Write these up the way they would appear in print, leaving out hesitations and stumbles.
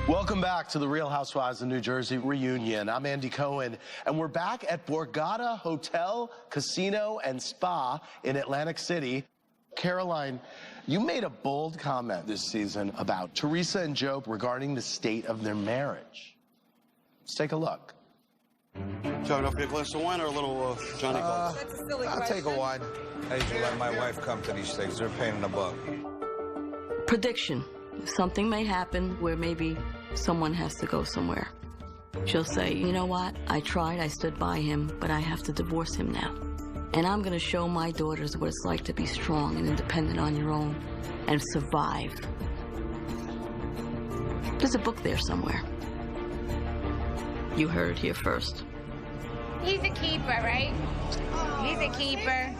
Welcome back to the Real Housewives of New Jersey reunion. I'm Andy Cohen, and we're back at Borgata Hotel, Casino, and Spa in Atlantic City. Caroline, you made a bold comment this season about Teresa and Joe regarding the state of their marriage. Let's take a look. Joe, don't get a glass of wine or a little Johnny Gold? That's a silly I'll question. take a wine. I usually let my wife come to these things. They're a pain in the butt. Prediction. Something may happen where maybe someone has to go somewhere. She'll say, you know what? I tried, I stood by him, but I have to divorce him now. And I'm going to show my daughters what it's like to be strong and independent on your own and survive. There's a book there somewhere. You heard it here first. He's a keeper, right? He's a keeper.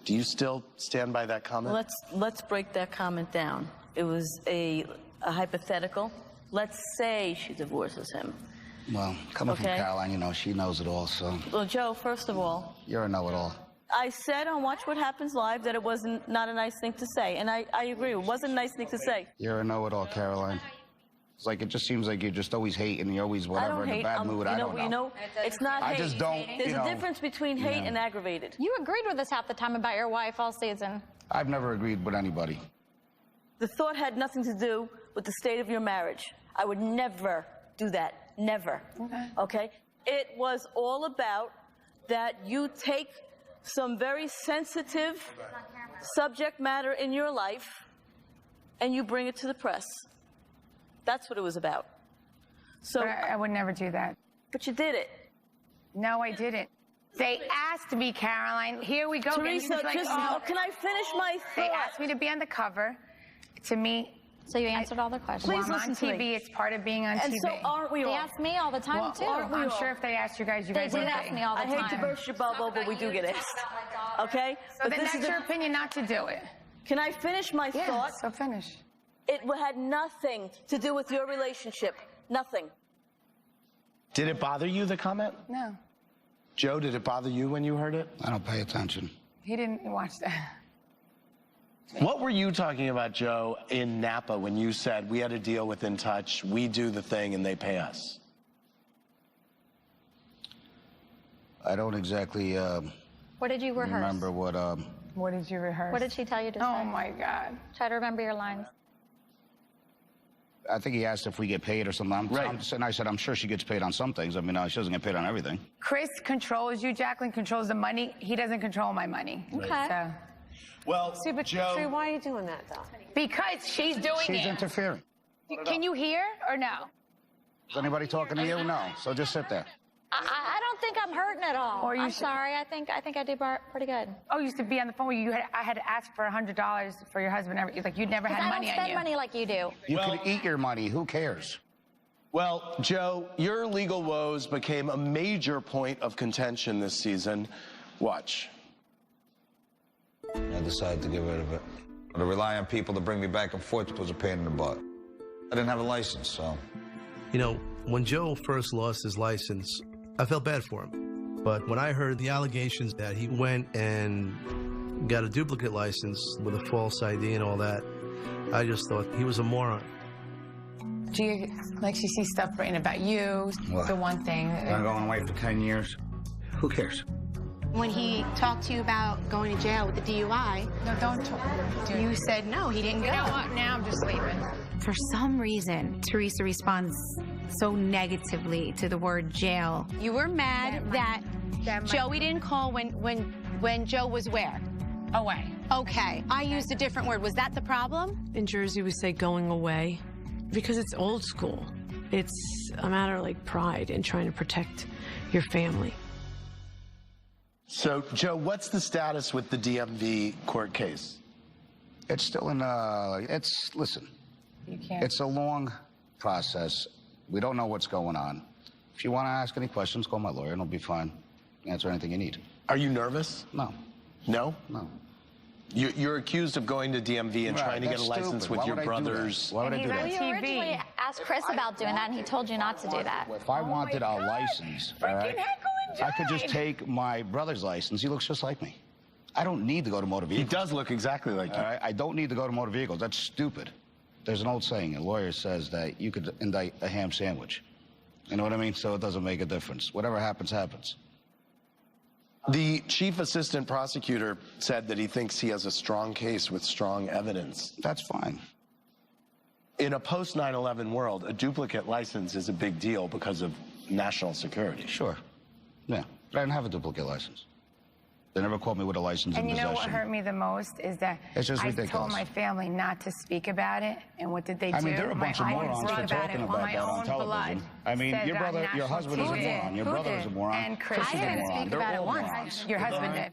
Do you still stand by that comment? Let's break that comment down. It was a hypothetical. Let's say she divorces him. Well, coming from Caroline, you know, she knows it all, so... Well, Joe, first of all... You're a know-it-all. I said on Watch What Happens Live that it wasn't not a nice thing to say, and I agree. It wasn't a nice thing to say. You're a know-it-all, Caroline. It's like, it just seems like you're just always hating, you're always whatever, in a bad mood, I don't know. You know, it's not hate. I just don't, There's a difference between hate and aggravated. You agreed with us half the time about your wife all season. I've never agreed with anybody. The thought had nothing to do with the state of your marriage. I would never do that. Never. Okay? It was all about that you take some very sensitive subject matter in your life and you bring it to the press. That's what it was about. So But I would never do that. But you did it. No, I didn't. They asked me, Caroline. Here we go. Teresa, Like, can I finish my thought? They asked me to be on the cover. To me, So you answered all the questions. Please I'm on listen to TV. me. It's part of being on And TV. so aren't we They all? ask me all the time, well, too. I'm sure if they asked you guys They would did ask me all the I time. hate to burst your bubble, but we do get asked. Okay? So But then this that's is your opinion not to do it. Can I finish my Yeah, thought? so finish. It had nothing to do with your relationship. Nothing. Did it bother you, the comment? No, Joe, did it bother you when you heard it? I don't pay attention. he didn't watch that. What were you talking about, Joe, in Napa when you said we had a deal with In Touch, we do the thing and they pay us? I don't exactly What did you rehearse? remember what... What did you rehearse? What did she tell you to say? Oh, my God. Try to remember your lines. I think he asked if we get paid or something. Right. And I said, I'm sure she gets paid on some things. I mean, she doesn't get paid on everything. Chris controls you. Jacqueline controls the money. He doesn't control my money. Okay. So, Well, See, but Joe, Trey, why are you doing that, though? because she's doing She's it. interfering. Can you hear or no? Is anybody talking to you? No. So just sit there. I don't think I'm hurting at all. Or you I'm should- sorry. I think I did pretty good. Oh, you used to be on the phone where I had to ask for $100 for your husband. Like you'd never had I don't money on spend you. money like you do. You could eat your money. Who cares? well, Joe, your legal woes became a major point of contention this season. Watch. I decided to get rid of it. To rely on people to bring me back and forth was a pain in the butt. I didn't have a license, so... You know, when Joe first lost his license, I felt bad for him. But when I heard the allegations that he went and got a duplicate license with a false ID and all that, I just thought he was a moron. Do you, like, she sees stuff written about you, What? the one thing. I'm going away for 10 years. Who cares? When he talked to you about going to jail with the DUI, No, don't talk. you said no, he didn't go. You know what? Now I'm just leaving. For some reason, Teresa responds so negatively to the word jail. You were mad that Joey didn't call when Joe was where? Away. Okay, I used a different word. Was that the problem? In Jersey, we say going away because it's old school. It's a matter of, like, pride and trying to protect your family. So, Joe, what's the status with the DMV court case? It's still in, listen, You can't. it's a long process. We don't know what's going on. If you want to ask any questions, call my lawyer and it'll be fine. Answer anything you need. Are you nervous? No, No? no. You're accused of going to DMV and Right, trying to get a that's license stupid. with Why your would I do that? brothers. Why would I do that? on You TV. originally asked Chris about doing that, and he told you not to do that. If I wanted a license, all right, I could just take my brother's license. He looks just like me. I don't need to go to motor He vehicles. does look exactly like you. All right, I don't need to go to motor vehicles. That's stupid. There's an old saying, a lawyer says that you could indict a ham sandwich. You know what I mean? So it doesn't make a difference. Whatever happens, happens. The chief assistant prosecutor said that he thinks he has a strong case with strong evidence. That's fine. In a post 9/11 world, a duplicate license is a big deal because of national security. Sure. Yeah. But I didn't have a duplicate license. They never caught me with a license in And you possession. know what hurt me the most is that It's just I ridiculous. told my family not to speak about it, and what did they do? I mean, there are a bunch of My morons own for blood talking about my that on own television. blood I mean, said your that on brother, your national husband is a TV. moron. Your Who brother did? is a moron. And Chris Chris is is a a moron. moron. They're They're all all morons. morons. Your husband did.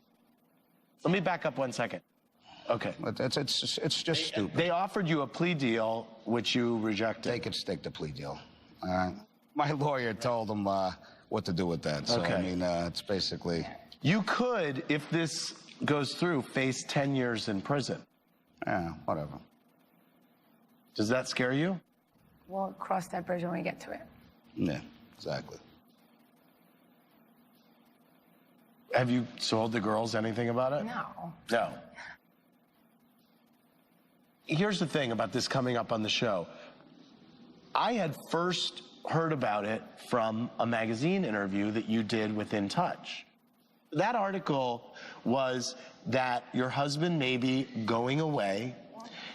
Let me back up 1 second. Okay. It's just stupid. They offered you a plea deal, which you rejected. They could stick the plea deal. All right. My lawyer told them what to do with that. So, Okay. I mean, it's basically... You could, if this goes through, face 10 years in prison. Yeah, whatever. Does that scare you? We'll cross that bridge when we get to it. Yeah, exactly. Have you told the girls anything about it? No. No. Here's the thing about this coming up on the show. I had first heard about it from a magazine interview that you did with In Touch. That article was that your husband may be going away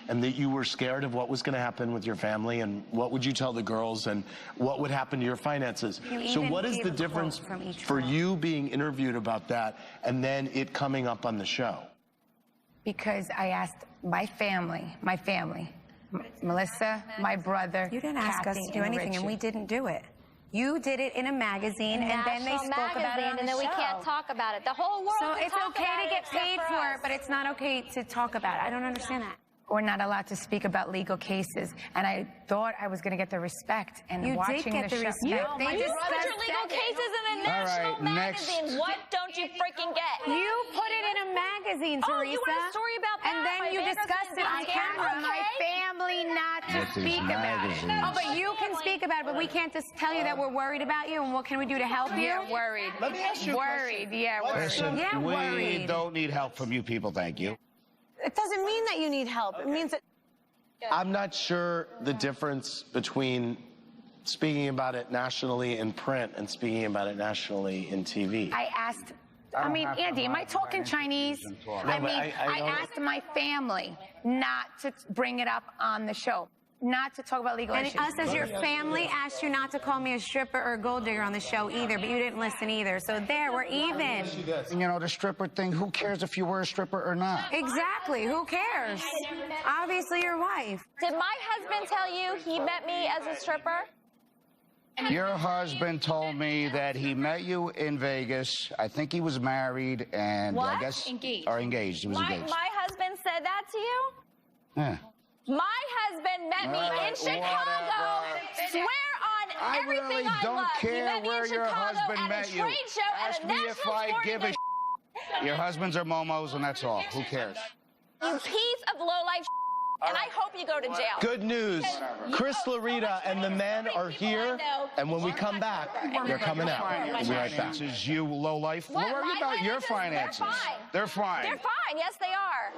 and that you were scared of what was going to happen with your family and what would you tell the girls and what would happen to your finances. So what is the difference for you being interviewed about that and then it coming up on the show? Because I asked my family, Melissa, my brother, You didn't ask us Kathy, to do anything, and we didn't do it. You did it in a magazine, and then they spoke about it on the and then we show. can't talk about it. The whole world So can it's talk okay about to it get except paid for us. it, but it's not okay to talk about it. I don't understand that. We're not allowed to speak about legal cases, and I thought I was going to get the respect. And You did watching get the the show, respect. No, They my just brother Put your legal said it. cases in a All national right, magazine. next. What don't you freaking get? You put it in a magazine, Oh, Teresa. you want a story about that? And then My you bankruptcy discussed it on is camera. scary. My family not to With these speak about it. magazines. Oh, but you can speak about it, but we can't just tell you that we're worried about you, and what can we do to help you? Yeah, worried. Let me ask you a Worried, yeah, worried. Listen, Yeah, we worried. don't need help from you people, thank you. It doesn't mean that you need help. It means that... I'm not sure the difference between speaking about it nationally in print and speaking about it nationally in TV. I asked, I mean, Andy, am I talking Chinese? I mean, I asked my family not to bring it up on the show, not to talk about legal And issues. us as your family asked you not to call me a stripper or a gold digger on the show either, but you didn't listen either. So there, we're even. You know, the stripper thing, who cares if you were a stripper or not? Exactly. Who cares? Obviously, your wife. Did my husband tell you he met me as a stripper? Your husband told me that he met you in Vegas. I think he was married and I What? guess... Engaged. Or engaged. He was engaged. My husband said that to you? Yeah. My husband met me All right, in Chicago. whatever. Swear on I everything really I don't love. He care met me where in your Chicago husband at met a you. trade show Ask at a me national if I sporting give a event. Your husbands are momos and that's all. Who cares? You piece of low-life and I hope you go to jail. Good news. Chris Larita and the men are here, and when we come back, they're coming out. We'll be right back. Finances, you low life. What? Worry My about your finances? finances. They're fine. They're fine. They're fine. Yes, they are.